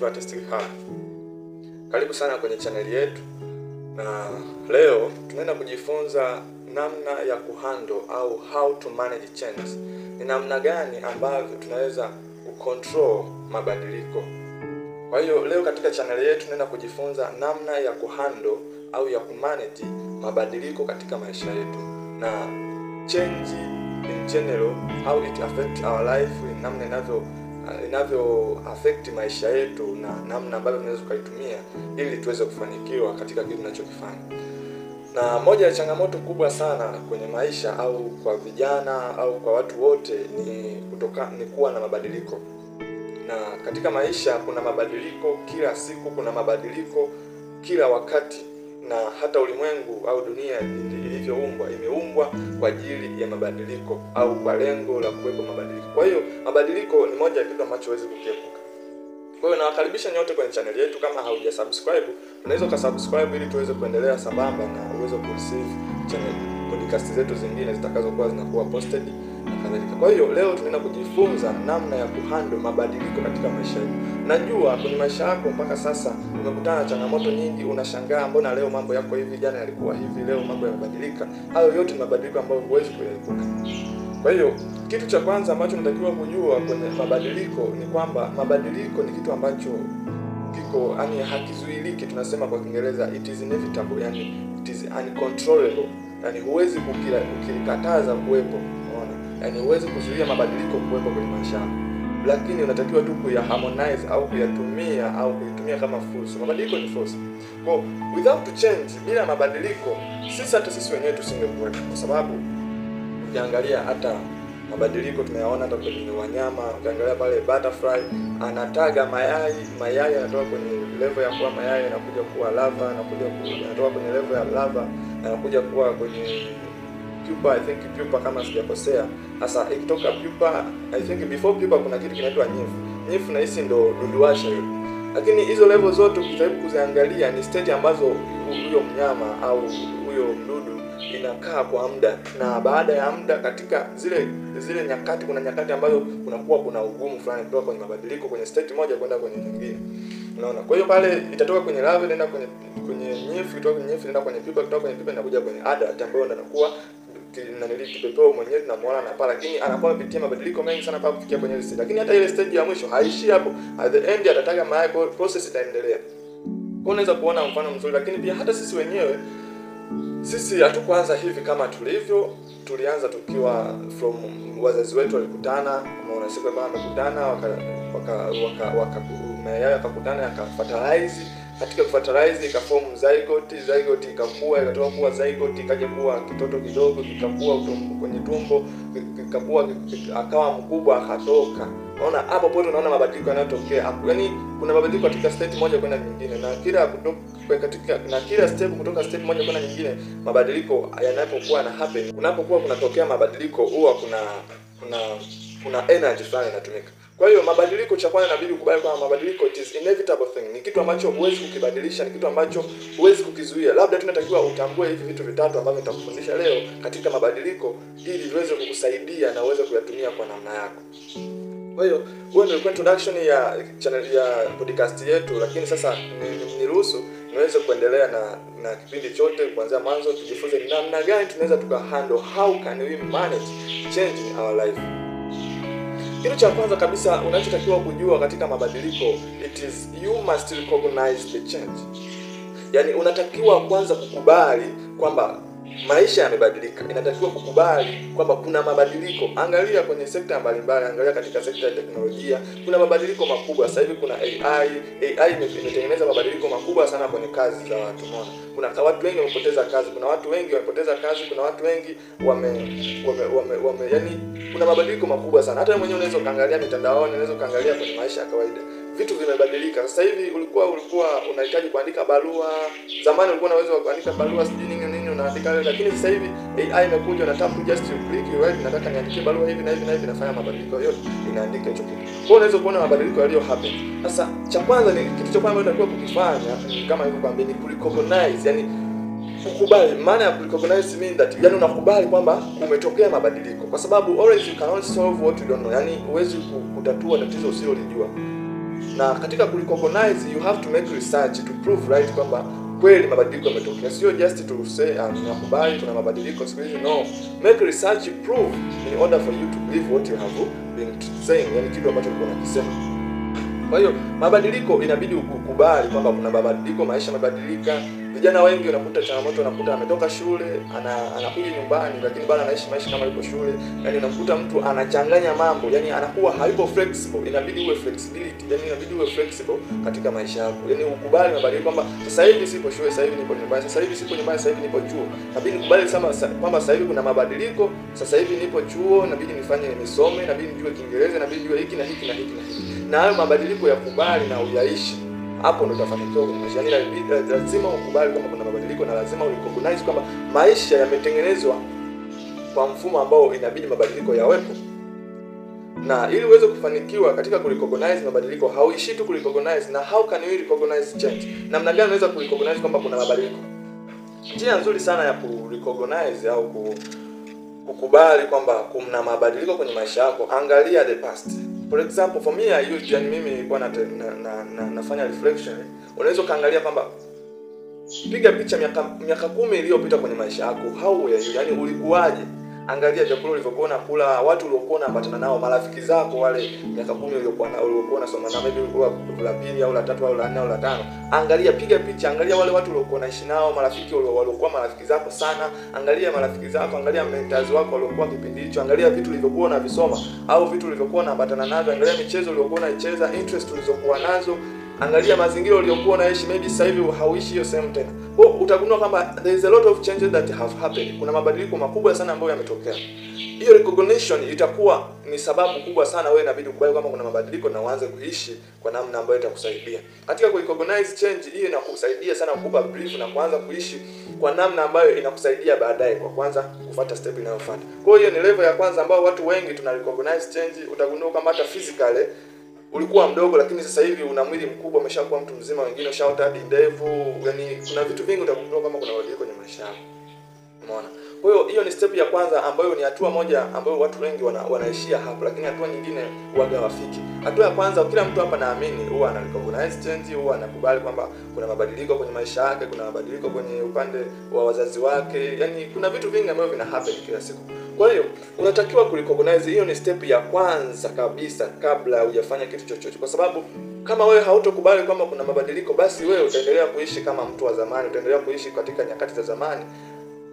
Oliver Artistic Hub. Karibu sana kwenye channel yetu, na leo tunaenda kujifunza namna ya kuhandle au how to manage change. Ni namna gani ambavyo tunaweza kucontrol mabadiliko. Kwa hiyo leo katika channel yetu tunaenda kujifunza namna ya kuhandle au ya kumanage mabadiliko katika maisha yetu, na change in general, how it affect our life, namna inavyo affect maisha yetu na namna ambavyo tunaweza kuitumia ili tuweze kufanikiwa katika kitu tunachokifanya. Na moja ya changamoto kubwa sana kwenye maisha au kwa vijana au kwa watu wote ni kuwa na mabadiliko. Na katika maisha kuna mabadiliko kila siku, kuna mabadiliko kila wakati, na hata ulimwengu au dunia ilivyoumbwa imeumbwa kwa ajili ya mabadiliko au kwa lengo la kuwepo mabadiliko. Kwa hiyo mabadiliko ni moja ya kitu ambacho huwezi kukiepuka. Kwa hiyo nawakaribisha nyote kwenye channel yetu. Kama haujasubscribe, unaweza ukasubscribe ili tuweze kuendelea sambamba na uweze kureceive podcast zetu zingine zitakazokuwa zinakuwa posted na kadhalika. Kwa hiyo leo tunaenda kujifunza namna ya kuhandle mabadiliko katika maisha yetu. Najua kwenye maisha yako mpaka sasa umekutana na changamoto nyingi, unashangaa mbona leo mambo yako hivi, jana yalikuwa hivi, leo mambo yamebadilika. Hayo yote ni mabadiliko ambayo huwezi kuyaepuka. Kwa hiyo kitu cha kwanza ambacho unatakiwa kujua kwenye mabadiliko ni kwamba mabadiliko ni kitu ambacho kiko hakizuiliki. Tunasema kwa Kiingereza it is inevitable, it is uncontrollable. Huwezi kukikataza kuwepo, unaona? Huwezi kuzuia mabadiliko kuwepo kwenye maisha yako. Lakini unatakiwa tu kuyaharmonize au kuitumia kama fursa. Mabadiliko ni fursa. Kwa without change, bila mabadiliko, hata sisi wenyewe tusingekuwepo, kwa sababu ukiangalia hata mabadiliko tunayaona hata kwenye wanyama. Ukiangalia pale butterfly anataga mayai yanatoka kwenye level ya kuwa mayai yanakuja kuwa larva, yanatoka kwenye level ya larva yanakuja kuwa kwenye pupa, pupa kama sijakosea. Sasa ikitoka pupa, before pupa kuna kitu kinaitwa nymph na hisi ndo duduasha yule. Lakini hizo level zote ukijaribu kuziangalia ni stage ambazo huyo mnyama au huyo mdudu inakaa kwa muda, na baada ya muda katika zile nyakati, kuna nyakati ambazo kuna ugumu fulani kutoka kwenye mabadiliko kwenye state moja kwenda kwenye nyingine, unaona? Kwa hiyo pale itatoka kwenye larva inaenda kwenye nymph, kutoka kwenye nymph inaenda kwenye pupa, kutoka kwenye pupa inakuja kwenye adult ambayo anakuwa kipepeo mwenyewe tunamuona na pale, lakini anakuwa amepitia mabadiliko mengi sana mpaka kufikia kwenye ile stage. Lakini hata ile stage ya mwisho haishi hapo, at the end atataga mayai, process itaendelea. Kwa unaweza kuona mfano mzuri. Lakini pia hata sisi wenyewe, sisi hatukuanza hivi kama tulivyo. Tulianza tukiwa from wazazi wetu walikutana, unaona, siku ambayo wamekutana mayai yakakutana yakafertilize. Katika kufertilize ikaform zygote ikakua, ikatoka kuwa zygote ikaja kuwa kitoto kidogo, kikakua kwenye tumbo, kikakua akawa mkubwa akatoka. Unaona hapo pote, unaona mabadiliko yanayotokea. Kuna mabadiliko katika state moja kwenda nyingine, na kila step kutoka state moja kwenda nyingine, mabadiliko yanapokuwa na happen, kunapokuwa kunatokea mabadiliko, huwa kuna energy fulani inatumika. Kwa hiyo mabadiliko, cha kwanza inabidi ukubali kwamba mabadiliko it is inevitable thing. Ni kitu ambacho huwezi kukibadilisha, ni kitu ambacho huwezi kukizuia. Labda tunatakiwa utambue hivi vitu vitatu ambavyo nitakufundisha leo katika mabadiliko, ili viweze kukusaidia na uweze kuyatumia kwa namna yako. Kwa hiyo huo ndio introduction ya channel ya podcast yetu, lakini sasa niruhusu niweze kuendelea na kipindi chote kuanzia mwanzo, tujifunze namna gani tunaweza tukahandle, how can we manage change in our life. Kitu cha kwanza kabisa unachotakiwa kujua katika mabadiliko, it is you must recognize the change. Unatakiwa kwanza kukubali kwamba maisha yamebadilika. Inatakiwa kukubali kwamba kuna mabadiliko. Angalia kwenye sekta mbalimbali, angalia katika sekta ya teknolojia, kuna mabadiliko makubwa. Sasa hivi kuna AI imetengeneza mabadiliko makubwa sana kwenye kazi za watu. Unaona, kuna watu wengi wamepoteza kazi, kuna watu wengi kuna mabadiliko makubwa sana. Hata mwenyewe unaweza kaangalia mitandaoni, unaweza kaangalia kwenye maisha ya kawaida. Vitu vimebadilika. Sasa hivi ulikuwa unahitaji kuandika barua. Zamani ulikuwa unaweza kuandika barua nini unaandika, lakini sasa hivi AI imekuja, na tap just you click you write, nataka niandike barua hivi na hivi, nafanya mabadiliko yote, inaandika hicho kitu. Kwa hiyo unaweza kuona mabadiliko yaliyo happen. Sasa kitu cha kwanza unatakiwa kukifanya kama hivyo kwamba ni recognize, kukubali. Maana ya recognize mean that unakubali kwamba umetokea mabadiliko, kwa sababu always you cannot solve what you don't know. Huwezi kutatua tatizo usilolijua. Na katika kurecognize you have to make research to prove right kwamba kweli mabadiliko yametokea. Sio just to say nakubali kuna mabadiliko siku hizi, no. Make research prove in order for you to believe what you have been saying, yani kitu ambacho ulikuwa unakisema. Kwa hiyo mabadiliko inabidi ukubali kwamba kuna mabadiliko, maisha mabadilika. Vijana wengi unakuta changamoto, unakuta ametoka shule, anakuja nyumbani lakini bado anaishi maisha kama yuko shule. Yani unakuta mtu anachanganya mambo, yani anakuwa hayupo flexible. Inabidi uwe flexibility, yani inabidi uwe flexible katika maisha yako. Yani ukubali mabadiliko kwamba sasa hivi sipo shule, sasa hivi nipo nyumbani, sasa hivi sipo nyumbani, sasa hivi nipo chuo. Inabidi ukubali kwamba sasa hivi kuna mabadiliko, sasa hivi nipo chuo, inabidi nifanye nisome, inabidi nijue Kiingereza, inabidi nijue hiki na hiki na hiki na hiki. Na hayo mabadiliko ya kubali na uyaishi, hapo ndo utafanikiwa kwenye maisha. Yani lazima ukubali kwamba kuna mabadiliko na lazima urecognize kwamba maisha yametengenezwa kwa mfumo ambao inabidi mabadiliko yawepo. Na ili uweze kufanikiwa katika kurecognize mabadiliko, hauishi tu kurecognize. Na how can you recognize change? Namna gani unaweza kurecognize kwamba kuna mabadiliko? Njia nzuri sana ya kurecognize au kukubali kwamba kuna mabadiliko kwenye maisha yako, angalia the past. For example, for me yani mimi nilikuwa nafanya reflection. Unaweza kaangalia kwamba piga picha miaka 10 iliyopita kwenye maisha yako. How were you? Yani ulikuwaje? Angalia chakula ulivyokuwa unakula, watu uliokuwa unapatana nao, marafiki zako wale miaka 10 uliokuwa unasoma na maybe ulikuwa la pili au la tatu au la nne au la tano. Angalia, piga picha, angalia wale watu uliokuwa unaishi nao, marafiki waliokuwa marafiki zako sana. Angalia marafiki zako, angalia mentors wako waliokuwa kipindi hicho, angalia vitu ulivyokuwa unavisoma au vitu ulivyokuwa unapatana navyo, angalia michezo uliokuwa unaicheza, interest ulizokuwa nazo. Angalia mazingira uliyokuwa unaishi, maybe sasa hivi hauishi hiyo same tena. Utagundua kwamba there is a lot of changes that have happened. Kuna mabadiliko makubwa sana ambayo yametokea. Hiyo recognition itakuwa ni sababu kubwa sana wewe inabidi ukubali kwamba kuna mabadiliko na uanze kuishi kwa namna ambayo itakusaidia. Katika kurecognize change, hiyo inakusaidia sana kukupa brief na kuanza kuishi kwa namna ambayo inakusaidia baadaye kwa kwanza kufuata step inayofuata. Kwa hiyo ni level ya kwanza ambayo watu wengi tuna recognize change. Utagundua kama hata physically ulikuwa mdogo lakini sasa hivi una mwili mkubwa, umeshakuwa mtu mzima, wengine ushaota hadi ndevu. Yani kuna vitu vingi utagundua kama kuna mabadiliko kwenye maisha yako. Umeona? Kwa hiyo hiyo ni step ya kwanza ambayo ni hatua moja ambayo watu wengi wanaishia hapo, lakini hatua nyingine huaga hawafiki. Hatua ya kwanza, kila mtu hapa naamini huwa ana recognize change, huwa anakubali kwamba kuna mabadiliko kwenye maisha yake, kuna mabadiliko kwenye upande wa wazazi wake. Yani kuna vitu vingi ambavyo vina happen kila siku. Kwa hiyo unatakiwa kurecognize, hiyo ni step ya kwanza kabisa kabla hujafanya kitu chochote. Kwa sababu kama wewe hautokubali kwamba kuna mabadiliko, basi wewe utaendelea kuishi kama mtu wa zamani, utaendelea kuishi katika nyakati za zamani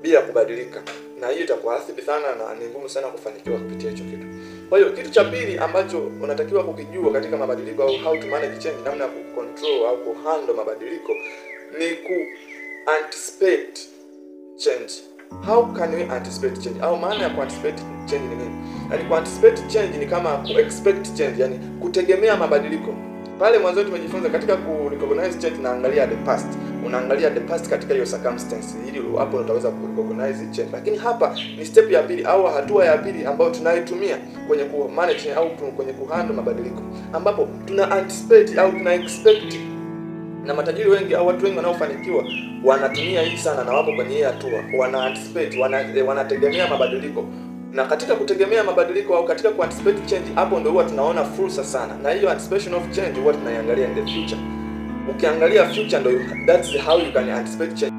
bila kubadilika. Na hiyo itakuathiri sana na ni ngumu sana kufanikiwa kupitia hicho kitu. Kwa hiyo kitu cha pili ambacho unatakiwa kukijua katika mabadiliko au how to manage change, namna ya kucontrol au kuhandle mabadiliko, ni anticipate change. How can we anticipate change? Au maana ya anticipate change ni nini? Yani anticipate change ni kama expect change, yani kutegemea mabadiliko. Pale mwanzo tumejifunza katika kurecognize change, tunaangalia the past. Unaangalia the past katika hiyo circumstance, ili hapo utaweza kurecognize change. Lakini hapa ni step ya pili au hatua ya pili ambayo tunaitumia kwenye ku manage au kwenye kuhandle mabadiliko, ambapo tuna anticipate au tuna expect. Na matajiri wengi au watu wengi wanaofanikiwa wanatumia hii sana na wapo kwenye hii hatua. Wana anticipate, wanategemea mabadiliko. Na katika kutegemea mabadiliko au katika kuanticipate change, hapo ndio huwa tunaona fursa sana. Na hiyo anticipation of change huwa tunaiangalia in the future. Ukiangalia future ndio that's how you can anticipate change.